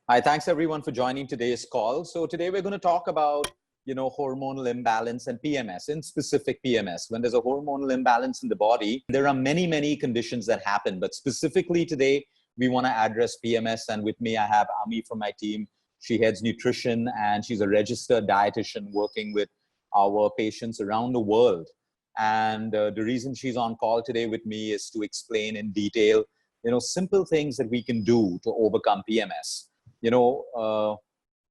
Hi, thanks everyone for joining today's call. So today we're going to talk about, hormonal imbalance and PMS, in specific PMS. When there's a hormonal imbalance in the body, there are many, many conditions that happen. But specifically today, we want to address PMS. And with me, I have Ami from my team. She heads nutrition and she's a registered dietitian working with our patients around the world. And the reason she's on call today with me is to explain in detail, simple things that we can do to overcome PMS.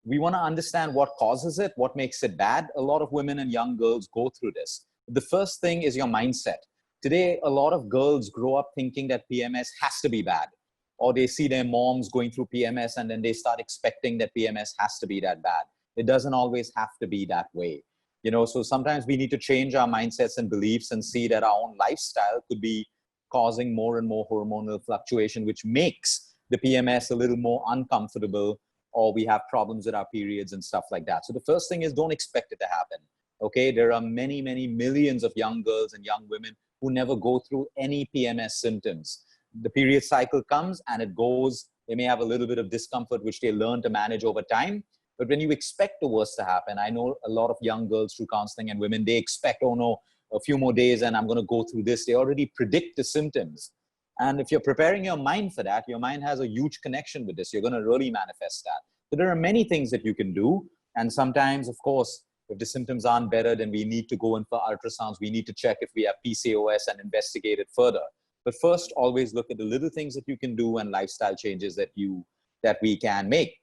We want to understand what causes it, what makes it bad. A lot of women and young girls go through this. The first thing is your mindset. Today, a lot of girls grow up thinking that PMS has to be bad, or they see their moms going through PMS and then they start expecting that PMS has to be that bad. It doesn't always have to be that way. So sometimes we need to change our mindsets and beliefs and see that our own lifestyle could be causing more and more hormonal fluctuation, which makes the PMS a little more uncomfortable, or we have problems with our periods and stuff like that. So the first thing is, don't expect it to happen. Okay, there are many, many millions of young girls and young women who never go through any PMS symptoms. The period cycle comes and it goes. They may have a little bit of discomfort, which they learn to manage over time. But when you expect the worst to happen, I know a lot of young girls through counseling and women, they expect, oh no, a few more days and I'm going to go through this. They already predict the symptoms. And if you're preparing your mind for that, your mind has a huge connection with this. You're going to really manifest that. So there are many things that you can do. And sometimes, of course, if the symptoms aren't better, then we need to go in for ultrasounds. We need to check if we have PCOS and investigate it further. But first, always look at the little things that you can do and lifestyle changes that we can make.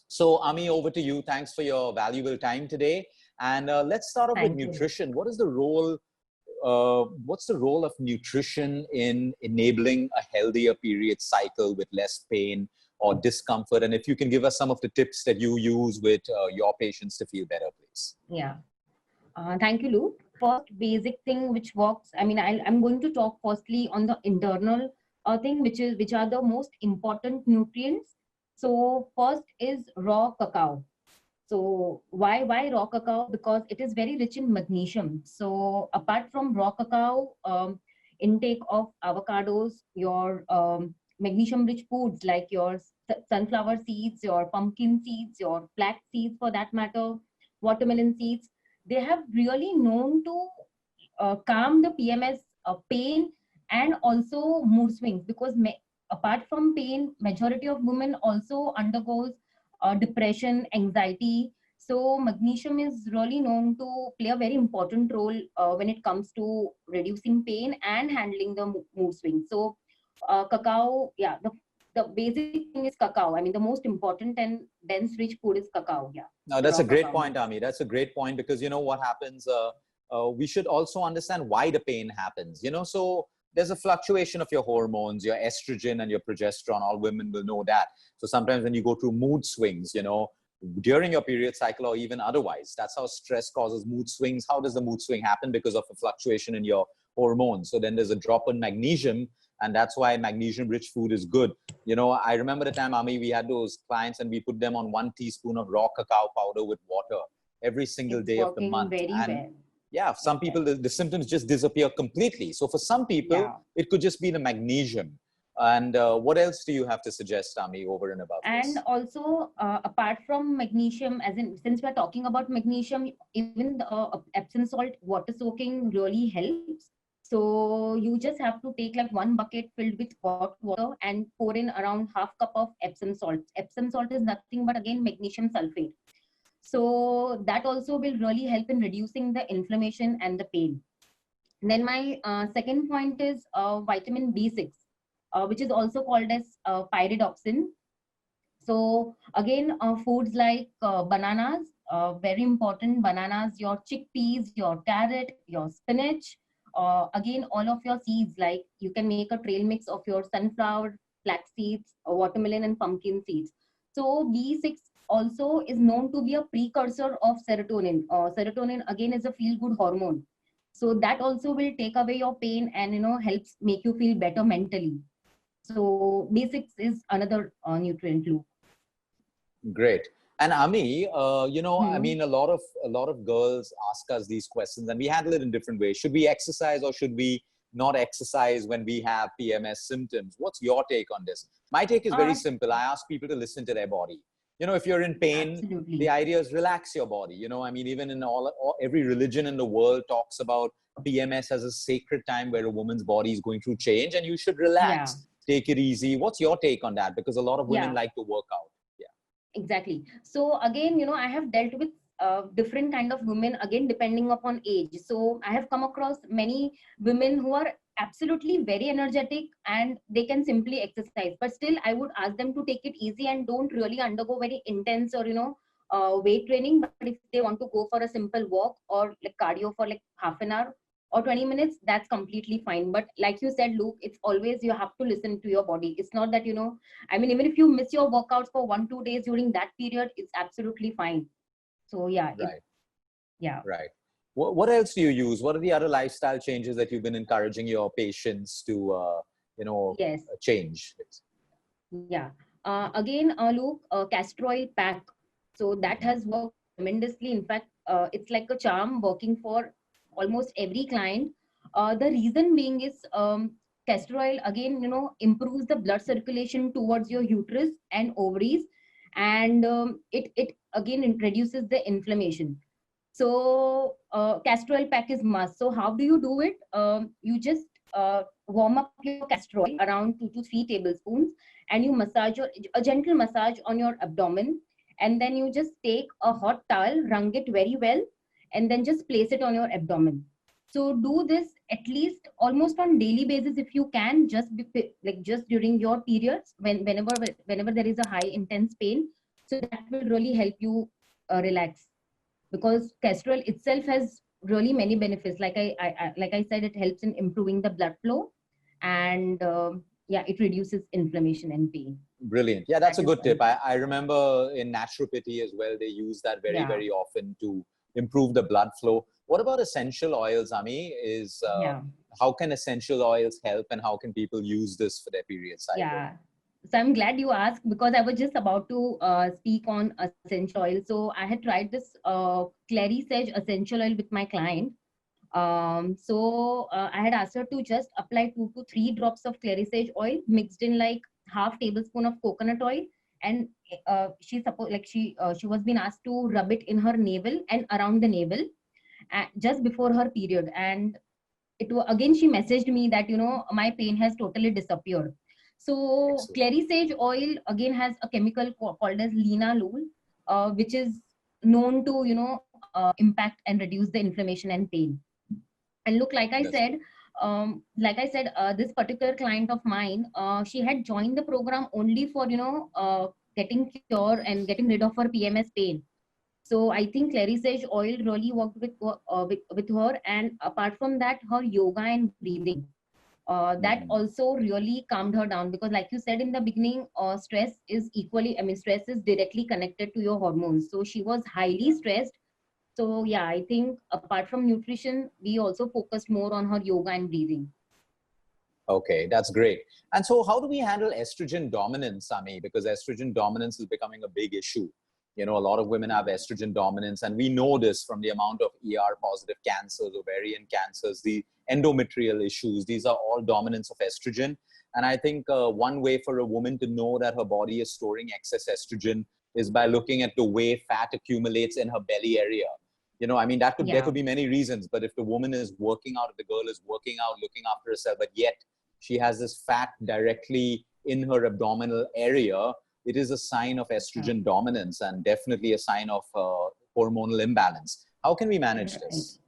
So, Ami, over to you. Thanks for your valuable time today. And let's start off with nutrition. What is the role? What's the role of nutrition in enabling a healthier period cycle with less pain or discomfort? And if you can give us some of the tips that you use with your patients to feel better, please. Yeah. Thank you, Luke. First basic thing which works, I'm going to talk firstly on the internal thing, which are the most important nutrients. So first is raw cacao. So why raw cacao? Because it is very rich in magnesium. So apart from raw cacao, intake of avocados, your magnesium rich foods like your sunflower seeds, your pumpkin seeds, your flax seeds for that matter, watermelon seeds, they have really known to calm the PMS pain and also mood swings, because apart from pain, majority of women also undergoes depression, anxiety. So magnesium is really known to play a very important role when it comes to reducing pain and handling the mood swings. So cacao, yeah, the basic thing is cacao. The most important and dense rich food is cacao. Yeah. No, that's a great point, Ami. That's a great point, because what happens, we should also understand why the pain happens, so there's a fluctuation of your hormones, your estrogen and your progesterone. All women will know that. So sometimes when you go through mood swings, during your period cycle or even otherwise, that's how stress causes mood swings. How does the mood swing happen? Because of a fluctuation in your hormones. So then there's a drop in magnesium, and that's why magnesium rich food is good. I remember the time, Ami, we had those clients and we put them on 1 teaspoon of raw cacao powder with water every single day of the month. Yeah, some people, the symptoms just disappear completely. So for some people, it could just be the magnesium. And what else do you have to suggest, Ami, over and above this? And also, apart from magnesium, since we're talking about magnesium, even the Epsom salt water soaking really helps. So you just have to take like 1 bucket filled with hot water and pour in around ½ cup of Epsom salt. Epsom salt is nothing but again magnesium sulfate. So that also will really help in reducing the inflammation and the pain. Then my second point is vitamin B6, which is also called as pyridoxine. So again, foods like bananas, very important. Bananas, your chickpeas, your carrot, your spinach. Again, all of your seeds, like you can make a trail mix of your sunflower, flax seeds, watermelon and pumpkin seeds. So B6 also is known to be a precursor of serotonin. Serotonin again is a feel-good hormone. So that also will take away your pain and helps make you feel better mentally. So B6 is another nutrient, Luke. Great. And Ami, a lot of girls ask us these questions, and we handle it in different ways. Should we exercise or should we not exercise when we have PMS symptoms. What's your take on this? My take is very simple. I ask people to listen to their body. If you're in pain, the Absolutely. idea is relax your body. Even in every religion in the world talks about PMS as a sacred time where a woman's body is going through change and you should Yeah. relax, take it easy. What's your take on that? Because a lot of women Yeah. like to work out. Yeah. Exactly. So again, I have dealt with different kind of women, again, depending upon age. So I have come across many women who are absolutely very energetic and they can simply exercise. But still, I would ask them to take it easy and don't really undergo very intense or, weight training. But if they want to go for a simple walk or like cardio for like half an hour or 20 minutes, that's completely fine. But like you said, Luke, it's always you have to listen to your body. It's not that, I mean, even if you miss your workouts for 1-2 days during that period, it's absolutely fine. So yeah, Right. yeah. Right. What else do you use? What are the other lifestyle changes that you've been encouraging your patients to, Yes. change? Yeah. Again, Luke, castor oil pack. So that has worked tremendously. In fact, it's like a charm working for almost every client. The reason being is castor oil, again, improves the blood circulation towards your uterus and ovaries. And it again reduces the inflammation. So castor oil pack is must. So how do you do it? You just warm up your castor oil around 2 to 3 tablespoons, and you massage a gentle massage on your abdomen, and then you just take a hot towel, wrung it very well, and then just place it on your abdomen. So do this at least almost on daily basis if you can, just during your periods whenever there is a high intense pain. So that will really help you relax, because castor oil itself has really many benefits. Like I said, it helps in improving the blood flow, and yeah, it reduces inflammation and pain. Brilliant. Yeah, that's That a is good tip. one. I remember in naturopathy as well, they use that very, Yeah, very often to improve the blood flow. What about essential oils, Ami? yeah, How can essential oils help and how can people use this for their period cycle? yeah. So I'm glad you asked, because I was just about to speak on essential oil. So I had tried this clary sage essential oil with my client. So I had asked her to just apply 2 to 3 drops of clary sage oil mixed in like half tablespoon of coconut oil, and she was being asked to rub it in her navel and around the navel just before her period. And again, she messaged me that my pain has totally disappeared. So Excellent. clary sage oil again has a chemical called as linalool, which is known to impact and reduce the inflammation and pain. And look, That's good. like I said, this particular client of mine, she had joined the program only for getting cure and getting rid of her PMS pain. So I think clary sage oil really worked with her. And apart from that, her yoga and breathing, that Mhm. also really calmed her down, because like you said in the beginning, stress is directly connected to your hormones. So she was highly stressed. So yeah, I think apart from nutrition, we also focused more on her yoga and breathing. Okay, that's great. And so, how do we handle estrogen dominance, Sami? Because estrogen dominance is becoming a big issue. A lot of women have estrogen dominance, and we know this from the amount of ER positive cancers, ovarian cancers, the endometrial issues. These are all dominance of estrogen. And I think one way for a woman to know that her body is storing excess estrogen is by looking at the way fat accumulates in her belly area. There Yeah, could be many reasons, but if the woman is working out, if the girl is working out, looking after herself, but yet she has this fat directly in her abdominal area, it is a sign of estrogen dominance and definitely a sign of hormonal imbalance. How can we manage right. this?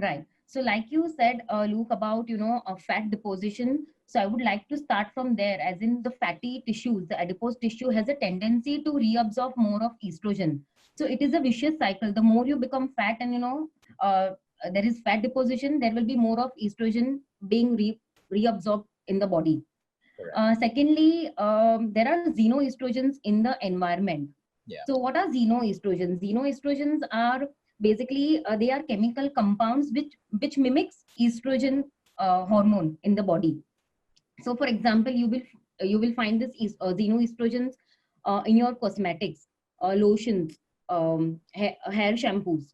Right. So like you said, Luke, about, a fat deposition. So I would like to start from there, as in the fatty tissues, the adipose tissue has a tendency to reabsorb more of estrogen. So it is a vicious cycle. The more you become fat and, there is fat deposition, there will be more of estrogen being reabsorbed in the body. Correct. Secondly, there are xenoestrogens in the environment. Yeah. So what are xenoestrogens? Xenoestrogens are basically they are chemical compounds which mimics estrogen hormone in the body. So for example, you will find this xenoestrogens in your cosmetics, lotions, hair shampoos,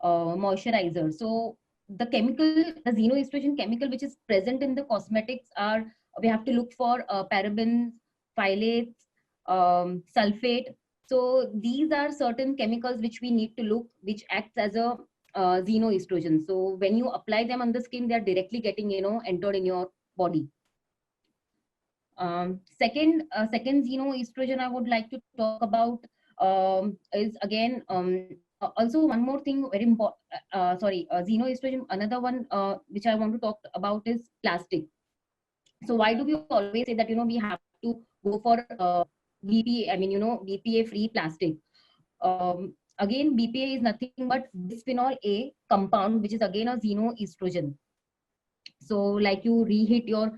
moisturizers. So the chemical, the xenoestrogen chemical which is present in the cosmetics are, we have to look for parabens, phthalates, sulfate. So these are certain chemicals which we need to look, which acts as a xenoestrogen. So when you apply them on the skin, they are directly getting, entered in your body. Second xenoestrogen I would like to talk about is again, also one more thing very important. Xenoestrogen. Another one which I want to talk about is plastic. So why do we always say that we have to go for BPA? I mean, BPA free plastic. Again, BPA is nothing but bisphenol A compound, which is again a xenoestrogen. So like you reheat your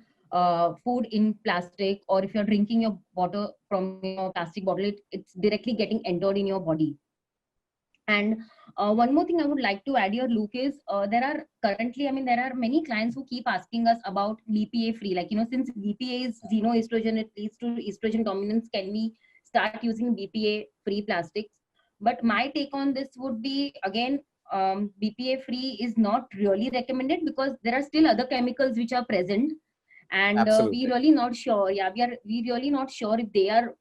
food in plastic, or if you're drinking your water from your plastic bottle, it's directly getting entered in your body. And one more thing I would like to add here, Luke, is there are currently, I mean, there are many clients who keep asking us about BPA free. Like, since BPA is xenoestrogen, it leads to estrogen dominance. Can we start using BPA free plastics? But my take on this would be, again, BPA free is not really recommended because there are still other chemicals which are present, and we really not sure. Yeah, we really not sure if they are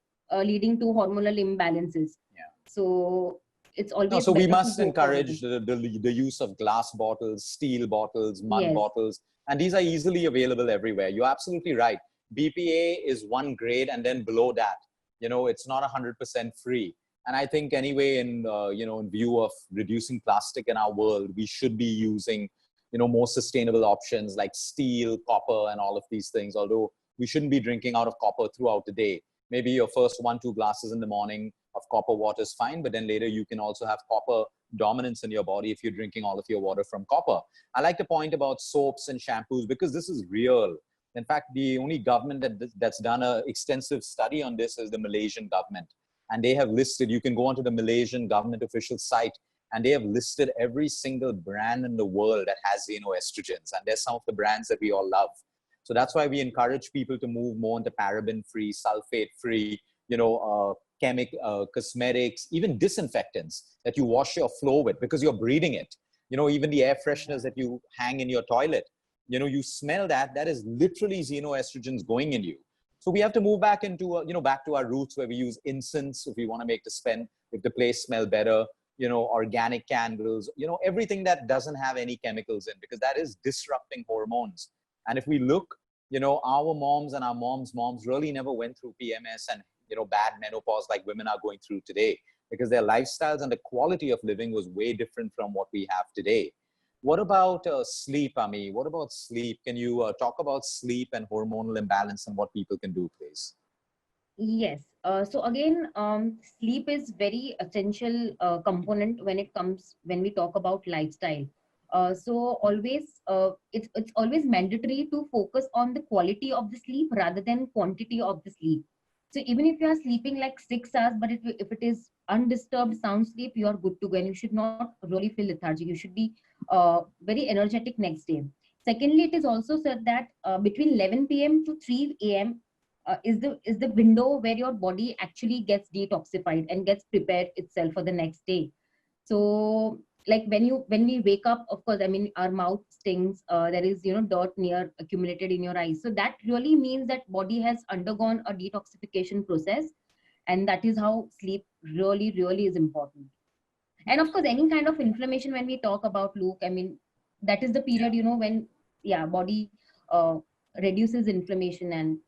leading to hormonal imbalances. Yeah. So it's always no, so we must encourage the use of glass bottles, steel bottles, mud bottles, and these are easily available everywhere. You're absolutely right. BPA is one grade, and then below that, it's not 100% free. And I think anyway, in in view of reducing plastic in our world, we should be using more sustainable options like steel, copper, and all of these things. Although we shouldn't be drinking out of copper throughout the day. Maybe your first 1-2 glasses in the morning of copper water is fine, but then later you can also have copper dominance in your body if you're drinking all of your water from copper. I like the point about soaps and shampoos because this is real. In fact, the only government that's done an extensive study on this is the Malaysian government. And they have listed, you can go onto the Malaysian government official site, and they have listed every single brand in the world that has xenoestrogens. And there's some of the brands that we all love. So that's why we encourage people to move more into paraben-free, sulfate-free, cosmetics, even disinfectants that you wash your floor with because you're breathing it. Even the air fresheners that you hang in your toilet, you smell that is literally xenoestrogens going in you. So we have to move back into, back to our roots where we use incense if we want to make the place smell better, organic candles, everything that doesn't have any chemicals in, because that is disrupting hormones. And if we look, our moms and our moms' moms really never went through PMS and, bad menopause like women are going through today, because their lifestyles and the quality of living was way different from what we have today. What about sleep, Ami? What about sleep? Can you talk about sleep and hormonal imbalance and what people can do, please? Yes. So again, sleep is very essential component when we talk about lifestyle. So always, it's always mandatory to focus on the quality of the sleep rather than quantity of the sleep. So even if you are sleeping like 6 hours, but if it is undisturbed sound sleep, you are good to go, and you should not really feel lethargic. You should be very energetic next day. Secondly, it is also said that between 11 p.m. to 3 a.m. Is the window where your body actually gets detoxified and gets prepared itself for the next day. So like when we wake up, of course, I mean, our mouth stings, there is dirt accumulated in your eyes, so that really means that body has undergone a detoxification process, and that is how sleep really is important. And of course, any kind of inflammation, when we talk about, Luke, I mean, that is the period when body reduces inflammation. And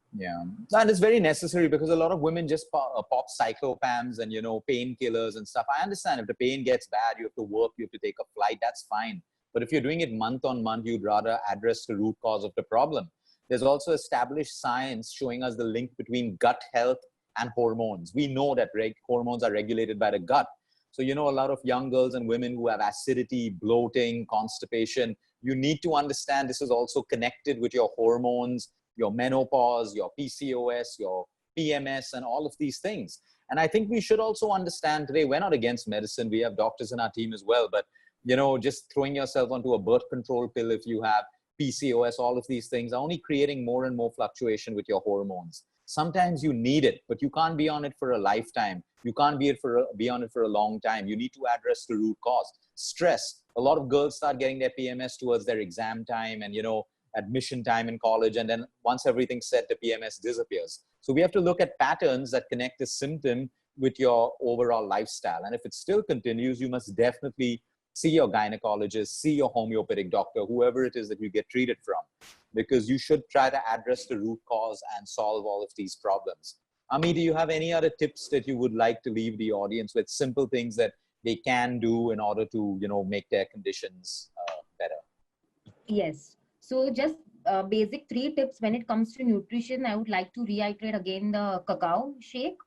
and it's very necessary because a lot of women just pop cyclopams and painkillers and stuff. I understand if the pain gets bad, you have to work, you have to take a flight, that's fine. But if you're doing it month on month, you'd rather address the root cause of the problem. There's also established science showing us the link between gut health and hormones. We know that hormones are regulated by the gut. So a lot of young girls and women who have acidity, bloating, constipation, you need to understand this is also connected with your hormones, your menopause, your PCOS, your PMS, and all of these things. And I think we should also understand today, we're not against medicine. We have doctors in our team as well. But, just throwing yourself onto a birth control pill if you have PCOS, all of these things are only creating more and more fluctuation with your hormones. Sometimes you need it, but you can't be on it for a lifetime. You can't be on it for a long time. You need to address the root cause. Stress. A lot of girls start getting their PMS towards their exam time and, admission time in college. And then once everything's set, the PMS disappears. So we have to look at patterns that connect the symptom with your overall lifestyle. And if it still continues, you must definitely see your gynecologist, see your homeopathic doctor, whoever it is that you get treated from, because you should try to address the root cause and solve all of these problems. Ami, do you have any other tips that you would like to leave the audience with, simple things that they can do in order to, make their conditions better? Yes. So just basic 3 tips when it comes to nutrition. I would like to reiterate again the cacao shake.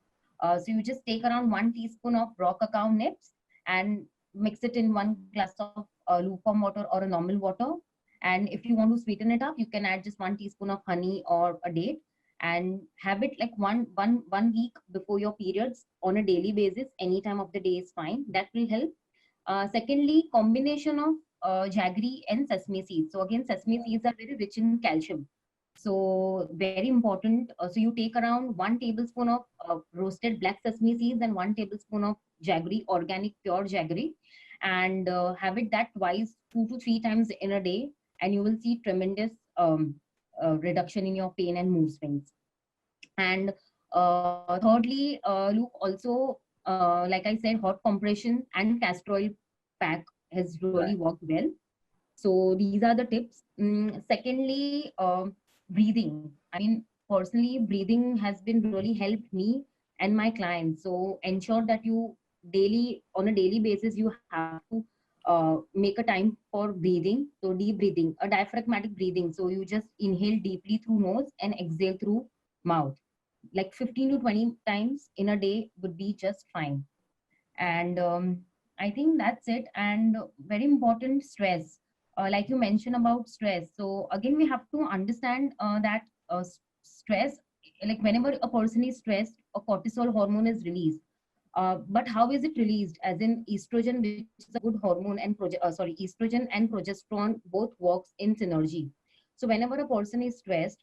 So you just take around 1 teaspoon of raw cacao nibs and mix it in 1 glass of lukewarm water or a normal water. And if you want to sweeten it up, you can add just 1 teaspoon of honey or a date, and have it like one week before your periods on a daily basis. Any time of the day is fine. That will help. Secondly, combination of jaggery and sesame seeds. So again, sesame seeds are very rich in calcium. So very important. So you take around 1 tablespoon of roasted black sesame seeds and 1 tablespoon of jaggery, organic pure jaggery, and have it that twice, 2 to 3 times in a day, and you will see tremendous reduction in your pain and mood swings. And thirdly, Luke, also, like I said, hot compression and castor oil pack has really worked well. So these are the tips. Secondly, breathing. I mean, personally, breathing has been really helped me and my clients. So ensure that you on a daily basis, you have to make a time for breathing. So deep breathing, a diaphragmatic breathing. So you just inhale deeply through nose and exhale through mouth. Like 15 to 20 times in a day would be just fine. And I think that's it. And very important, stress. Like you mentioned about stress. So again, we have to understand that stress, like whenever a person is stressed, a cortisol hormone is released. But how is it released? As in estrogen, which is a good hormone, and estrogen and progesterone both works in synergy. So whenever a person is stressed,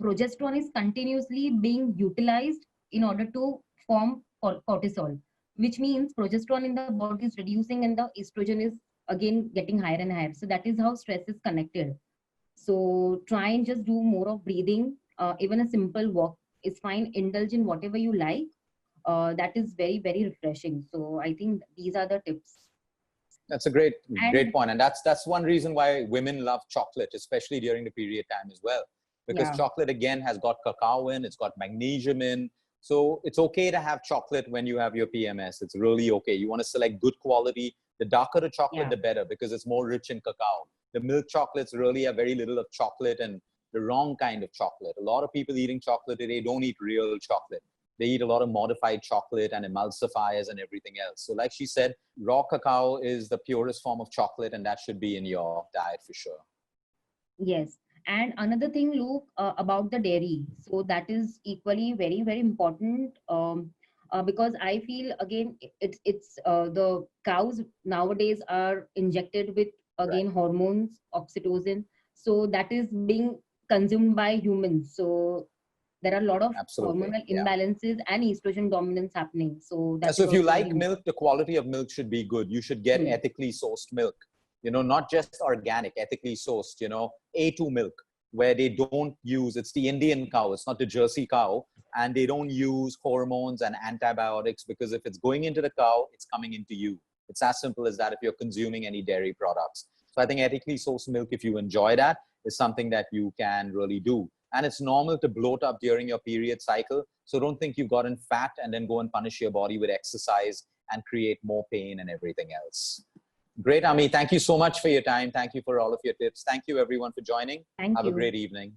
progesterone is continuously being utilized in order to form cortisol, which means progesterone in the body is reducing and the estrogen is again getting higher and higher. So that is how stress is connected. So try and just do more of breathing. Even a simple walk is fine. Indulge in whatever you like. That is very, very refreshing. So I think these are the tips. That's a great point. And that's one reason why women love chocolate, especially during the period time as well. Because chocolate, again, has got cacao in, it's got magnesium in. So it's okay to have chocolate when you have your PMS. It's really okay. You want to select good quality. The darker the chocolate, the better, because it's more rich in cacao. The milk chocolates really have very little of chocolate and the wrong kind of chocolate. A lot of people eating chocolate today don't eat real chocolate. They eat a lot of modified chocolate and emulsifiers and everything else. So like she said, raw cacao is the purest form of chocolate, and that should be in your diet for sure. Yes. And another thing, Luke, about the dairy. So that is equally very, very important, because I feel, again, it's the cows nowadays are injected with, again, hormones, oxytocin. So that is being consumed by humans. So there are a lot of hormonal imbalances and estrogen dominance happening. So that's so if you like milk, the quality of milk should be good. You should get ethically sourced milk. Not just organic, ethically sourced, A2 milk, where they don't use, it's the Indian cow, it's not the Jersey cow, and they don't use hormones and antibiotics, because if it's going into the cow, it's coming into you. It's as simple as that if you're consuming any dairy products. So I think ethically sourced milk, if you enjoy that, is something that you can really do. And it's normal to bloat up during your period cycle. So don't think you've gotten fat and then go and punish your body with exercise and create more pain and everything else. Great, Ami. Thank you so much for your time. Thank you for all of your tips. Thank you, everyone, for joining. Thank you. Have a great evening.